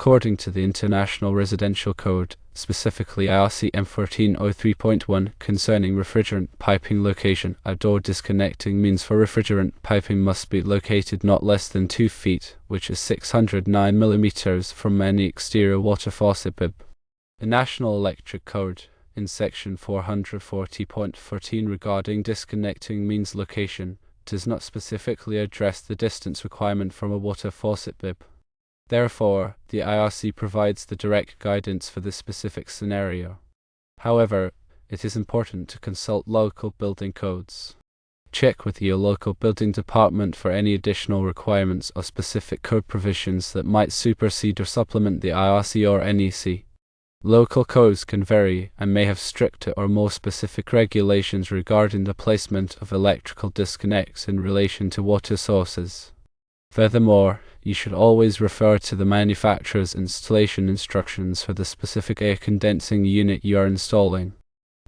According to the International Residential Code, specifically IRC M1403.1, concerning refrigerant piping location, a door disconnecting means for refrigerant piping must be located not less than 2 feet, which is 609 millimeters, from any exterior water faucet bib. The National Electric Code, in section 440.14 regarding disconnecting means location, does not specifically address the distance requirement from a water faucet bib. Therefore, the IRC provides the direct guidance for this specific scenario. However, it is important to consult local building codes. Check with your local building department for any additional requirements or specific code provisions that might supersede or supplement the IRC or NEC. Local codes can vary and may have stricter or more specific regulations regarding the placement of electrical disconnects in relation to water sources. Furthermore, you should always refer to the manufacturer's installation instructions for the specific air condensing unit you are installing.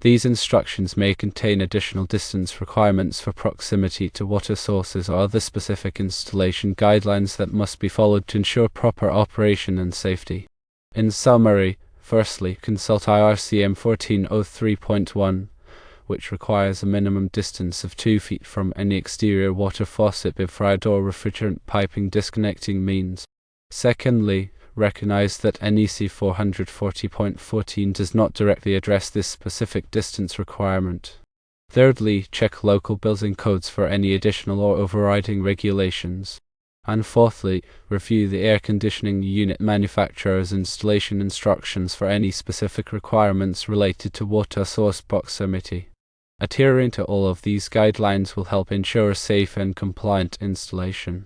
These instructions may contain additional distance requirements for proximity to water sources or other specific installation guidelines that must be followed to ensure proper operation and safety. In summary, firstly, consult IRC M1403.1, which requires a minimum distance of 2 feet from any exterior water faucet bib for outdoor refrigerant piping disconnecting means. Secondly, recognize that NEC 440.14 does not directly address this specific distance requirement. Thirdly, check local building codes for any additional or overriding regulations. And fourthly, review the air conditioning unit manufacturer's installation instructions for any specific requirements related to water source proximity. Adhering to all of these guidelines will help ensure a safe and compliant installation.